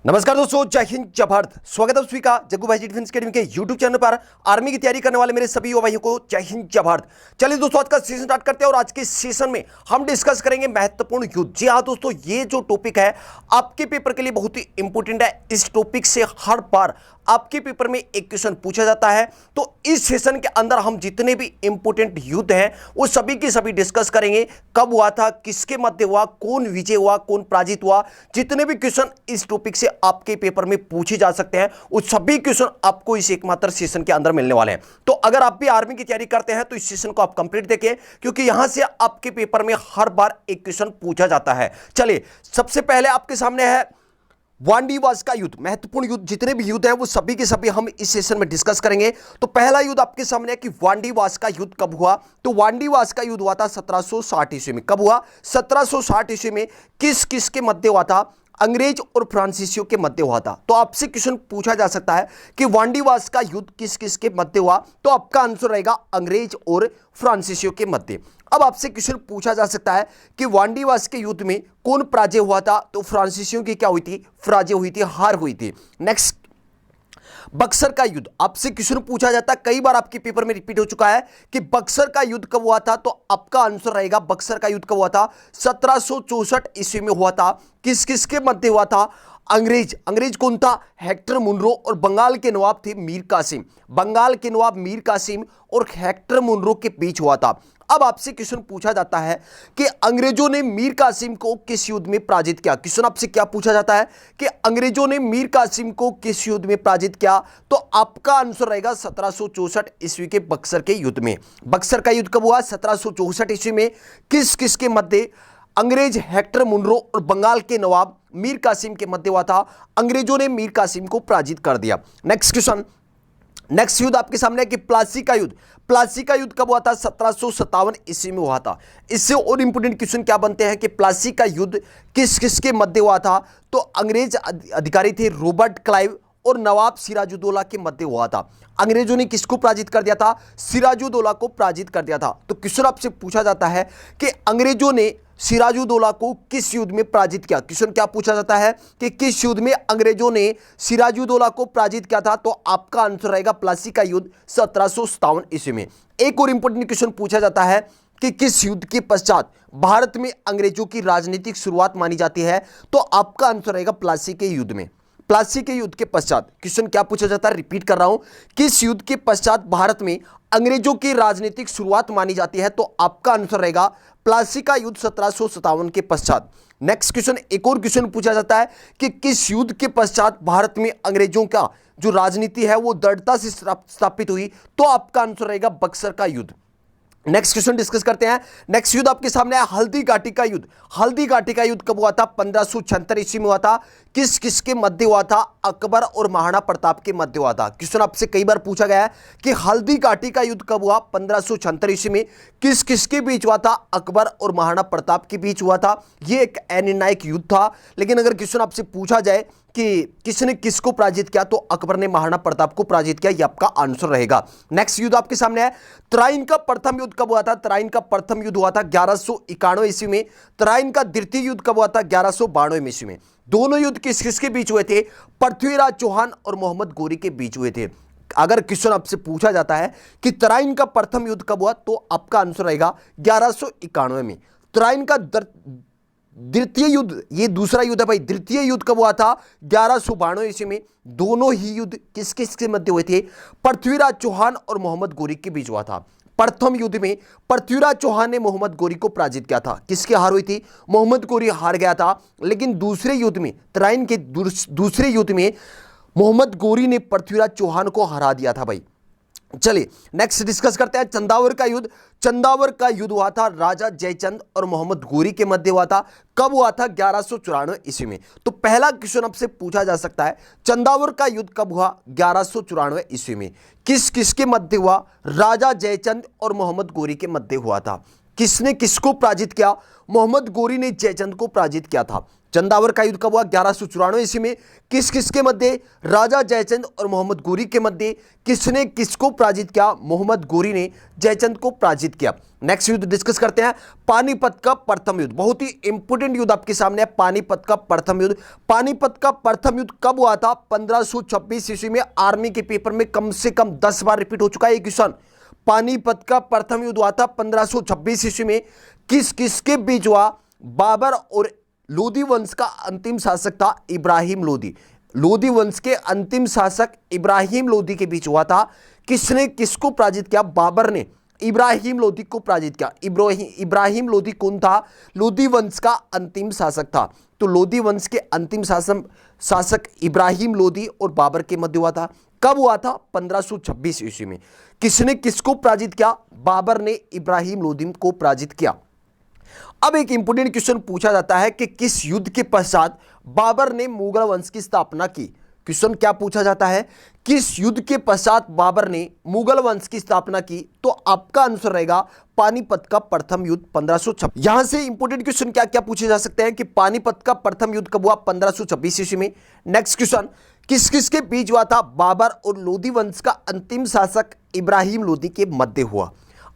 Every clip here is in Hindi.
नमस्कार दोस्तों, जय हिंद जय भारत। स्वागत है आप सभी का जग्गू भाई जी डिफेंस अकेडमी के यूट्यूब चैनल पर। आर्मी की तैयारी करने वाले मेरे सभी युवा भाइयों को जय हिंद जय भारत। चलिए दोस्तों, आज का सेशन स्टार्ट करते हैं और आज के सेशन में हम डिस्कस करेंगे महत्वपूर्ण युद्ध। जी हाँ दोस्तों, ये जो टॉपिक है आपके पेपर के लिए बहुत ही इंपॉर्टेंट है। इस टॉपिक से हर बार आपके पेपर में एक क्वेश्चन पूछा जाता है। तो इस सेशन के अंदर हम जितने भी इंपॉर्टेंट युद्ध हैं वो सभी के सभी डिस्कस करेंगे। कब हुआ था, किसके मध्य हुआ, कौन विजय हुआ, कौन पराजित हुआ। जितने भी क्वेश्चन इस टॉपिक से आपके पेपर में पूछे जा सकते हैं वो सभी क्वेश्चन आपको इस एकमात्र सेशन के अंदर मिलने वाले हैं। तो अगर आप भी आर्मी की तैयारी करते हैं तो इस सेशन को आप कंप्लीट देखें, क्योंकि यहां से आपके पेपर में हर बार एक क्वेश्चन पूछा जाता है। चलिए, सबसे पहले आपके सामने है वांडीवास का युद्ध। महत्वपूर्ण युद्ध जितने भी युद्ध हैं वो सभी के सभी हम इस सेशन में डिस्कस करेंगे। तो पहला युद्ध आपके सामने है कि वांडीवास का युद्ध कब हुआ। तो वांडीवास का युद्ध हुआ था 1760 ईस्वी में। कब हुआ? 1760 ईस्वी में। किस किस के मध्य हुआ था? अंग्रेज और फ्रांसीसियों के मध्य हुआ था। तो आपसे क्वेश्चन पूछा जा सकता है कि वांडीवास का युद्ध किस किस के मध्य हुआ। तो आपका आंसर रहेगा अंग्रेज और फ्रांसीसियों के मध्य। अब आपसे क्वेश्चन पूछा जा सकता है कि वांडीवास के युद्ध में कौन पराजय हुआ था। तो फ्रांसीसियों की क्या हुई थी? पराजय हुई थी, हार हुई थी। नेक्स्ट, बक्सर का युद्ध। आपसे क्वेश्चन पूछा जाता है, कई बार आपके पेपर में रिपीट हो चुका है कि बक्सर का युद्ध कब हुआ था। तो आपका आंसर रहेगा बक्सर का युद्ध कब हुआ था? 1764 ईस्वी में हुआ था। किस किस के मध्य हुआ था? अंग्रेज कौन था? हेक्टर मुनरो और बंगाल के नवाब थे मीर कासिम। बंगाल के नवाब मीर कासिम और हेक्टर मुनरो के बीच हुआ था। अब आपसे क्वेश्चन पूछा जाता है कि अंग्रेजों ने मीर कासिम को किस युद्ध में पराजित किया। क्वेश्चन आपसे क्या पूछा जाता है कि अंग्रेजों ने मीर कासिम को किस युद्ध में पराजित किया। तो आपका आंसर रहेगा 1764 ईस्वी के बक्सर के युद्ध में। बक्सर का युद्ध कब हुआ? 1764 ईस्वी में। किस किस के मध्य? अंग्रेज हेक्टर मुनरो और बंगाल के नवाब मीर कासिम के मध्य हुआ था। अंग्रेजों ने मीर कासिम को पराजित कर दिया। नेक्स्ट क्वेश्चन, नेक्स्ट युद्ध आपके सामने है कि प्लासी का युद्ध। प्लासी का युद्ध कब हुआ था? 1757 ईस्वी में हुआ था। इससे और इंपोर्टेंट क्वेश्चन क्या बनते हैं कि प्लासी का युद्ध किस किस के मध्य हुआ था। तो अंग्रेज अधिकारी थे रॉबर्ट क्लाइव और नवाब सिराजुद्दौला के मध्य हुआ था। अंग्रेजों ने किसको पराजित कर दिया था? सिराजुद्दौला को पराजित कर दिया था। तो क्वेश्चन आपसे पूछा जाता है कि अंग्रेजों ने सिराजुद्दौला को किस युद्ध में पराजित किया। क्वेश्चन क्या पूछा जाता है कि किस युद्ध में अंग्रेजों ने सिराजुद्दौला को पराजित किया था। तो आपका आंसर रहेगा प्लासी का युद्ध 1757 ईस्वी में। एक और इंपोर्टेंट क्वेश्चन पूछा जाता है कि किस युद्ध के पश्चात भारत में अंग्रेजों की राजनीतिक शुरुआत मानी जाती है। तो आपका आंसर रहेगा प्लासी के युद्ध में। प्लासी के युद्ध के पश्चात क्वेश्चन क्या पूछा जाता है, रिपीट कर रहा हूं, किस युद्ध के पश्चात भारत में अंग्रेजों की राजनीतिक शुरुआत मानी जाती है। तो आपका आंसर रहेगा प्लासी का युद्ध 1757 के पश्चात। नेक्स्ट क्वेश्चन, एक और क्वेश्चन पूछा जाता है कि किस युद्ध के पश्चात भारत में अंग्रेजों का जो राजनीति है वो दृढ़ता से स्थापित हुई। तो आपका आंसर रहेगा बक्सर का युद्ध। नेक्स्ट क्वेश्चन डिस्कस करते हैं। नेक्स्ट युद्ध आपके सामने है हल्दी घाटी का युद्ध। हल्दी घाटी का युद्ध कब हुआ था? 1576 ईस्वी में हुआ था। किस किस के मध्य हुआ था? अकबर और महाराणा प्रताप के मध्य हुआ था। क्वेश्चन आपसे कई बार पूछा गया है कि हल्दी घाटी का युद्ध कब हुआ? 1576 ईस्वी में। किस किस के बीच हुआ था? अकबर और महाराणा प्रताप के बीच हुआ था। यह एक अनिर्णायक युद्ध था। लेकिन अगर क्वेश्चन आपसे पूछा जाए कि किसने किसको पराजित किया, तो अकबर ने महाराणा प्रताप को पराजित किया। यह आपका आंसर रहेगा। नेक्स्ट युद्ध आपके सामने है तराइन का प्रथम युद्ध कब हुआ था? तराइन का प्रथम युद्ध हुआ था 1191 ईस्वी में। तराइन का द्वितीय युद्ध कब हुआ था? 1192 ईस्वी में। दोनों युद्ध किस किसके बीच हुए थे? पृथ्वीराज चौहान और मोहम्मद गोरी के बीच हुए थे। अगर क्वेश्चन आपसे पूछा जाता है कि तराइन का प्रथम युद्ध कब हुआ, तो आपका आंसर रहेगा 1191 में। तराइन का द्वितीय युद्ध, ये दूसरा युद्ध है भाई। द्वितीय युद्ध कब हुआ था? 1192 ईस्वी में। दोनों ही युद्ध किस किस के मध्य हुए थे? पृथ्वीराज चौहान और मोहम्मद गोरी के बीच हुआ था। प्रथम युद्ध में पृथ्वीराज चौहान ने मोहम्मद गोरी को पराजित किया था। किसकी हार हुई थी? मोहम्मद गोरी हार गया था। लेकिन दूसरे युद्ध में, तराइन के दूसरे युद्ध में मोहम्मद गोरी ने पृथ्वीराज चौहान को हरा दिया था भाई। चलिए नेक्स्ट डिस्कस करते हैं चंदावर का युद्ध। चंदावर का युद्ध हुआ था राजा जयचंद और मोहम्मद गोरी के मध्य हुआ था। कब हुआ था? 1194 ईस्वी में। तो पहला क्वेश्चन आपसे पूछा जा सकता है, चंदावर का युद्ध कब हुआ? 1194 ईस्वी में। किस किस के मध्य हुआ? राजा जयचंद और मोहम्मद गोरी के मध्य हुआ था। किसने किसको पराजित किया? मोहम्मद गोरी ने जयचंद को पराजित किया था। चंदावर का युद्ध कब हुआ? 1194 ईस्वी में। किस किसके मध्य? राजा जयचंद और मोहम्मद गोरी के मध्य। किसने किसको पराजित किया? मोहम्मद गोरी ने जयचंद को पराजित किया। नेक्स्ट युद्ध डिस्कस करते हैं, पानीपत का प्रथम युद्ध। बहुत ही इंपोर्टेंट युद्ध आपके सामने है, पानीपत का प्रथम युद्ध। पानीपत का प्रथम युद्ध कब हुआ था? 1526 ईस्वी में। आर्मी के पेपर में कम से कम 10 बार रिपीट हो चुका है ये क्वेश्चन। पानीपत का प्रथम युद्ध हुआ था 1526 ईस्वी में। किस किसके बीच हुआ? बाबर और लोदी वंश का अंतिम शासक था इब्राहिम लोदी। लोदी वंश के अंतिम शासक इब्राहिम लोदी के बीच हुआ था। किसने किसको पराजित किया? बाबर ने इब्राहिम लोदी को पराजित किया। इब्राहिम लोदी कौन था? लोदी वंश का अंतिम शासक था। तो लोदी वंश के अंतिम शासक इब्राहिम लोदी और बाबर के मध्य हुआ था। कब हुआ था? 1526 ईस्वी में। किसने किसको पराजित किया? बाबर ने इब्राहिम लोदी को पराजित किया। अब एक इंपोर्टेंट क्वेश्चन पूछा जाता है कि किस युद्ध के पश्चात बाबर ने मुगल वंश की स्थापना की? क्वेश्चन क्या पूछा जाता है? किस युद्ध के पश्चात बाबर ने मुगल वंश की स्थापना की? तो आपका आंसर रहेगा पानीपत का प्रथम युद्ध 1526। यहां से इंपोर्टेंट क्वेश्चन क्या क्या पूछे जा सकते हैं कि पानीपत का प्रथम युद्ध कब हुआ? 1526 ईस्वी में। नेक्स्ट क्वेश्चन, किस किस के बीच हुआ था? बाबर और लोदी वंश का अंतिम शासक इब्राहिम लोदी के मध्य हुआ।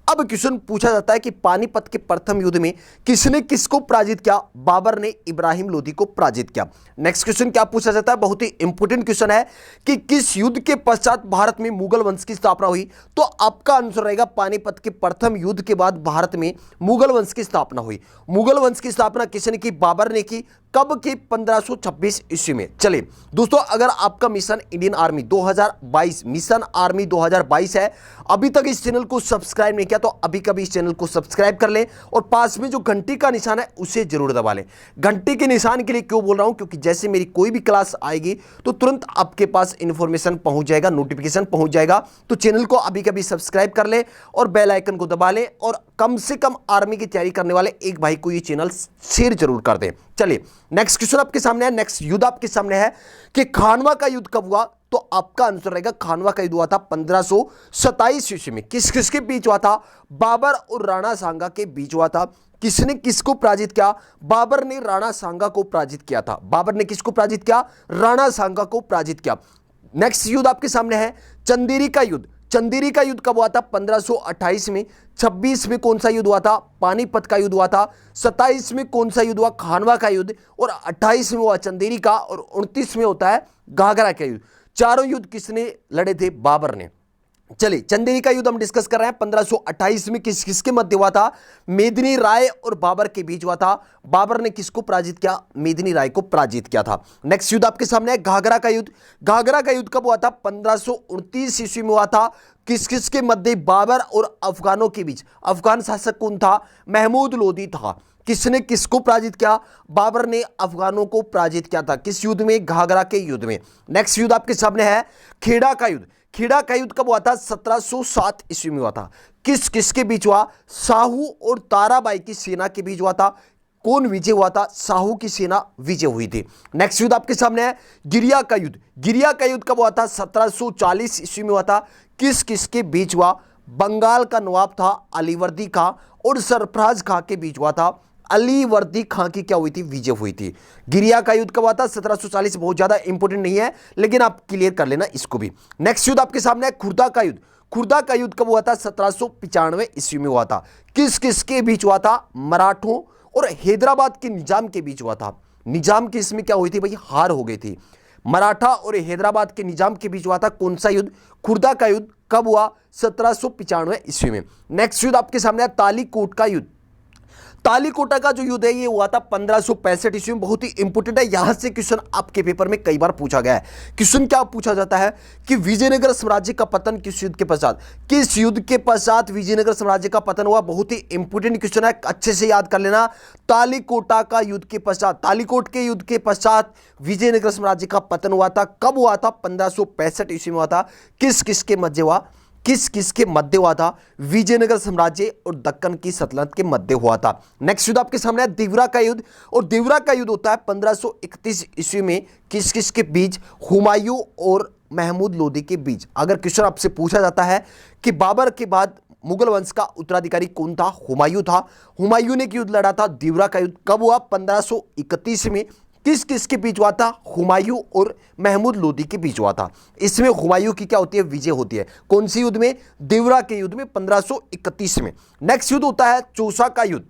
अब क्वेश्चन पूछा जाता है कि पानीपत के प्रथम युद्ध में किसने किसको पराजित किया? बाबर ने इब्राहिम लोदी को पराजित किया। नेक्स्ट क्वेश्चन क्या पूछा जाता है? बहुत ही इंपॉर्टेंट क्वेश्चन है कि किस युद्ध के पश्चात भारत में मुगल वंश की स्थापना हुई? तो आपका आंसर रहेगा पानीपत के प्रथम युद्ध के बाद भारत में मुगल वंश की स्थापना हुई। मुगल वंश की स्थापना किसने की? बाबर ने की। कब की? 1526 ईस्वी में। चलिए दोस्तों, अगर आपका mission Indian army 2022 mission army 2022 है, अभी तक इस चैनल को सब्सक्राइब नहीं किया तो अभी कभी इस चैनल को सब्सक्राइब कर लें और पास में जो घंटी का निशान है उसे जरूर दबा लें। घंटी के निशान के लिए क्यों बोल रहा हूं? क्योंकि जैसे मेरी कोई भी क्लास आएगी तो तुरंत आपके पास इंफॉर्मेशन पहुंच जाएगा, नोटिफिकेशन पहुंच जाएगा। तो चैनल को अभी कभी सब्सक्राइब कर लें और बेल आइकन को दबा लें और कम से कम आर्मी की तैयारी करने वाले एक भाई को ये चैनल शेयर जरूर कर दें। चलिए नेक्स्ट क्वेश्चन आपके सामने है, नेक्स्ट युद्ध आपके सामने है कि खानवा का युद्ध कब हुआ? तो आपका आंसर रहेगा खानवा का युद्ध हुआ था 1527 ईस्वी में। किस किसके बीच हुआ था? बाबर और राणा सांगा के बीच हुआ था। किसने किसको पराजित किया? बाबर ने राणा सांगा को पराजित किया था। बाबर ने किसको पराजित किया? राणा सांगा को पराजित किया। नेक्स्ट युद्ध आपके सामने है चंदेरी का युद्ध। चंदेरी का युद्ध कब हुआ था? 1528 में। 26 में कौन सा युद्ध हुआ था? पानीपत का युद्ध हुआ था। 27 में कौन सा युद्ध हुआ? खानवा का युद्ध। और 28 में हुआ चंदेरी का और 29 में होता है घाघरा का युद्ध। चारों युद्ध किसने लड़े थे? बाबर ने। चलिए चंदेरी का युद्ध हम डिस्कस कर रहे हैं। 1528 में किस किसके मध्य हुआ था? मेदिनी राय और बाबर के बीच हुआ था। बाबर ने किसको पराजित किया? मेदिनी राय को पराजित किया था। नेक्स्ट युद्ध आपके सामने है घाघरा का युद्ध। घाघरा का युद्ध कब हुआ था? 1529 ईस्वी में हुआ था। किस किस के मध्य? बाबर और अफगानों के बीच। अफगान शासक कौन था? महमूद लोदी था। किसने किसको पराजित किया? बाबर ने अफगानों को पराजित किया था। किस युद्ध में? घाघरा के युद्ध में। नेक्स्ट युद्ध आपके सामने है खेड़ा का युद्ध। खेड़ा का युद्ध कब हुआ था? 1707 ईस्वी में हुआ था। किस किसके बीच हुआ? साहू और ताराबाई की सेना के बीच हुआ था। कौन विजय हुआ था? साहू की सेना विजय हुई थी। नेक्स्ट युद्ध आपके सामने है गिरिया का युद्ध। गिरिया का युद्ध कब हुआ था? 1740 ईस्वी में हुआ था। किस किसके बीच हुआ? बंगाल का नवाब था अलीवर्दी खां और सरफराज खां के बीच हुआ था। अलीवर्दी खां की क्या हुई थी? विजय हुई थी। गिरिया का युद्ध कब हुआ था? 1740। बहुत ज्यादा इंपॉर्टेंट नहीं है लेकिन आप क्लियर कर लेना इसको भी। नेक्स्ट युद्ध आपके सामने है खुर्दा का युद्ध। खुर्दा का युद्ध कब हुआ था? 1795 ईस्वी में हुआ था। किस किसके बीच हुआ था? मराठों और हैदराबाद के निजाम के बीच हुआ था। निजाम की इसमें क्या हुई थी भाई? हार हो गई थी। मराठा और हैदराबाद के निजाम के बीच हुआ था कौन सा युद्ध? खुर्दा का युद्ध। कब हुआ? 1795 ईस्वी में। नेक्स्ट युद्ध आपके सामने है तालीकोट का युद्ध। तालीकोटा का जो युद्ध है ये हुआ था 1565 ईस्वी में। बहुत ही इंपोर्टेंट है, यहां से क्वेश्चन आपके पेपर में कई बार पूछा गया है। क्वेश्चन क्या पूछा जाता है कि विजयनगर साम्राज्य का पतन किस युद्ध के पश्चात? किस युद्ध के पश्चात विजयनगर साम्राज्य का पतन हुआ? बहुत ही इंपोर्टेंट क्वेश्चन है, अच्छे से याद कर लेना। तालीकोटा का युद्ध के पश्चात, तालीकोट के युद्ध के पश्चात विजयनगर साम्राज्य का पतन हुआ था। कब हुआ था? 1565 ईस्वी में हुआ था। किस किसके मध्य हुआ? किस किसके मध्य हुआ था? विजयनगर साम्राज्य और दक्कन की सल्तनत के मध्य हुआ था। नेक्स्ट युद्ध आपके सामने है देवरा का युद्ध। और देवरा का युद्ध होता है 1531 ईस्वी में। किस किस के बीच? हुमायूं और महमूद लोदी के बीच। अगर क्वेश्चन आपसे पूछा जाता है कि बाबर के बाद मुगल वंश का उत्तराधिकारी कौन था? हुमायूं था। हुमायूं ने युद्ध लड़ा था देवरा का युद्ध। कब हुआ? 1531 में। किस किस के बीच हुआ था? हुमायूं और महमूद लोदी के बीच हुआ था। इसमें हुमायूं की क्या होती है? विजय होती है। कौन सी युद्ध में? देवरा के युद्ध में 1531 में। नेक्स्ट युद्ध होता है चौसा का युद्ध।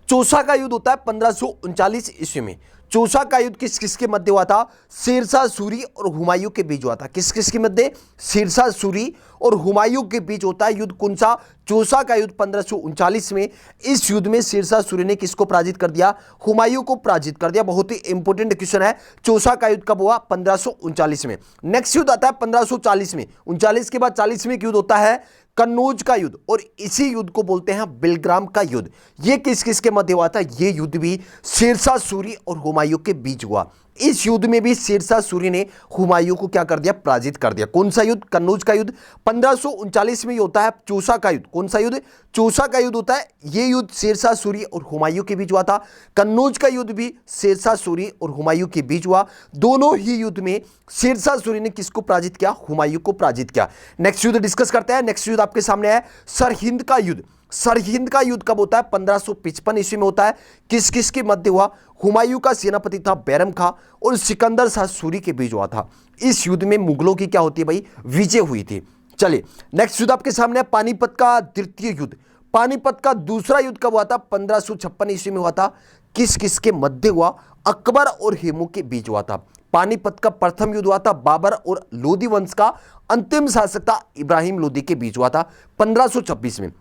चौसा का युद्ध होता है 1539 ईस्वी में। चौसा का युद्ध किस किस के मध्य हुआ था? शेरशाह सूरी और हुमायूं के बीच हुआ था। किस किस के मध्य? शेरशाह सूरी और हुमायूं के बीच होता है युद्ध। कौन सा? चौसा का युद्ध 1539 में। इस युद्ध में शेरशाह सूरी ने किसको पराजित कर दिया? हुमायूं को पराजित कर दिया। बहुत ही इंपॉर्टेंट क्वेश्चन है। चौसा का युद्ध कब हुआ? 1539 में। नेक्स्ट युद्ध आता है 1540 में। 39 के बाद 40 में एक युद्ध होता है कन्नौज का युद्ध, और इसी युद्ध को बोलते हैं बिलग्राम का युद्ध। यह किस किस के मध्य हुआ था? यह युद्ध भी शेरशाह सूरी और हुमायूं के बीच हुआ। इस युद्ध में भी शेरशाह सूरी ने हुमायूं को क्या कर दिया? पराजित कर दिया। कौन सा युद्ध? कन्नौज का युद्ध। 1539 में होता है चौसा का युद्ध। कौन सा युद्ध? चौसा का युद्ध होता है। यह युद्ध शेरशाह सूरी और हुमायूं के बीच हुआ था। कन्नौज का युद्ध भी शेरशाह सूरी और हुमायूं के बीच हुआ। दोनों ही युद्ध में शेरशाह सूरी ने किसको पराजित किया? हुमायूं को पराजित किया। नेक्स्ट युद्ध डिस्कस करते हैं। नेक्स्ट युद्ध आपके सामने है सरहिंद का युद्ध। सरहिंद का युद्ध कब होता है? 1555 ईस्वी में होता है। किस किस के मध्य हुआ? हुमायूं का सेनापति था बैरम खां और सिकंदर शाह सूरी के बीच हुआ था। इस युद्ध में मुगलों की क्या होती है भाई? विजय हुई थी। चलिए नेक्स्ट युद्ध आपके सामने है पानीपत का द्वितीय युद्ध। पानीपत का दूसरा युद्ध कब हुआ था? 1556 ईस्वी में हुआ था। किस किस के मध्य हुआ? अकबर और हेमू के बीच हुआ था। पानीपत का प्रथम युद्ध हुआ था बाबर और लोदी वंश का अंतिम शासक था इब्राहिम लोदी के बीच हुआ था 1526 में।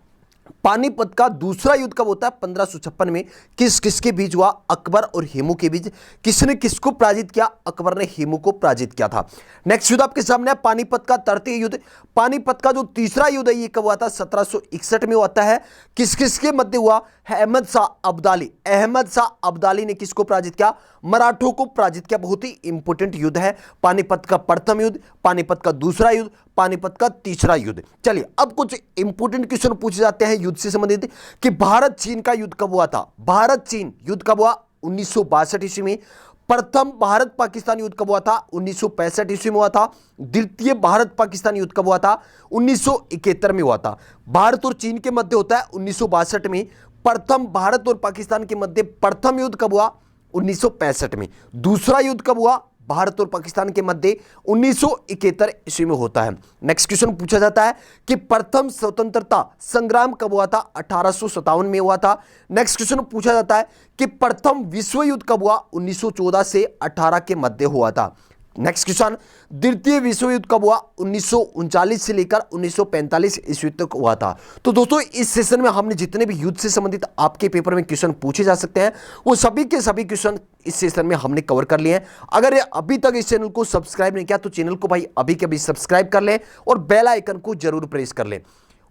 पानीपत का दूसरा युद्ध कब होता है? 1556 में। किस किस के बीच हुआ? अकबर और हेमू के बीच। किसने किसको पराजित किया? अकबर ने हेमू को पराजित किया था। नेक्स्ट युद्ध आपके सामने है पानीपत का तृतीय युद्ध। पानीपत का जो तीसरा युद्ध है ये कब हुआ था? 1761 में होता है। किस किस के मध्य हुआ? अहमद शाह अब्दाली। अहमद शाह अब्दाली ने किसको पराजित किया? मराठों को पराजित किया। बहुत ही इंपॉर्टेंट युद्ध है। पानीपत का प्रथम युद्ध, पानीपत का दूसरा युद्ध, पानीपत का तीसरा युद्ध। चलिए अब कुछ इंपॉर्टेंट क्वेश्चन पूछे जाते हैं युद्ध से संबंधित कि भारत चीन का युद्ध कब हुआ था? भारत चीन युद्ध कब हुआ? 1962 ईस्वी में। प्रथम भारत पाकिस्तान युद्ध कब हुआ था? 1965 ईस्वी में हुआ था। द्वितीय भारत पाकिस्तान युद्ध कब हुआ था? 1971 में हुआ था। भारत और चीन के मध्य होता है 1962 में। प्रथम भारत और पाकिस्तान के मध्य प्रथम युद्ध कब हुआ? 1965 में। दूसरा युद्ध कब हुआ भारत और पाकिस्तान के मध्य? 1971 ईस्वी में होता है। नेक्स्ट क्वेश्चन पूछा जाता है कि प्रथम स्वतंत्रता संग्राम कब हुआ था? 1857 में हुआ था। नेक्स्ट क्वेश्चन पूछा जाता है कि प्रथम विश्व युद्ध कब हुआ? 1914 से 18 के मध्य हुआ था। नेक्स्ट क्वेश्चन, द्वितीय विश्व युद्ध कब हुआ? 1939 से लेकर 1945 ईस्वी तक हुआ था। तो दोस्तों इस सेशन में हमने जितने भी युद्ध से संबंधित आपके पेपर में क्वेश्चन पूछे जा सकते हैं वो सभी के सभी क्वेश्चन इस सेशन में हमने कवर कर लिए हैं। अगर ये अभी तक इस चैनल को सब्सक्राइब नहीं किया तो चैनल को भाई अभी के अभी सब्सक्राइब कर लें और बेल आइकन को जरूर प्रेस कर लें।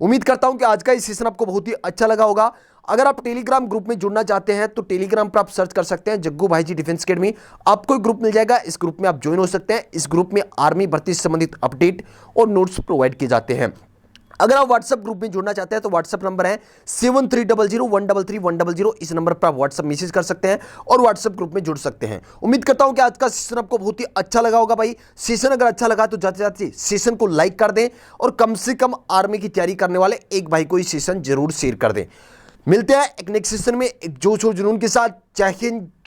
उम्मीद करता हूं कि आज का इस सेशन आपको बहुत ही अच्छा लगा होगा। अगर आप टेलीग्राम ग्रुप में जुड़ना चाहते हैं तो टेलीग्राम पर आप सर्च कर सकते हैं जग्गू भाई जी डिफेंस अकेडमी। आपको एक ग्रुप मिल जाएगा, इस ग्रुप में आप ज्वाइन हो सकते हैं। इस ग्रुप में आर्मी भर्ती से संबंधित अपडेट और नोट्स प्रोवाइड किए जाते हैं। अगर आप व्हाट्सएप ग्रुप में जुड़ना चाहते हैं तो व्हाट्सएप नंबर है 7300133100। इस नंबर पर आप व्हाट्सएप मैसेज कर सकते हैं और व्हाट्सएप ग्रुप में जुड़ सकते हैं। उम्मीद करता हूं कि आज का सेशन आपको बहुत ही अच्छा लगा होगा। भाई सेशन अगर अच्छा लगा तो जाते जाते सेशन को लाइक कर दें और कम से कम आर्मी की तैयारी करने वाले एक भाई को ये सेशन जरूर शेयर कर दें। मिलते हैं एक नेक्स्ट सेशन में एक जोश और जुनून के साथ। जय हिंद।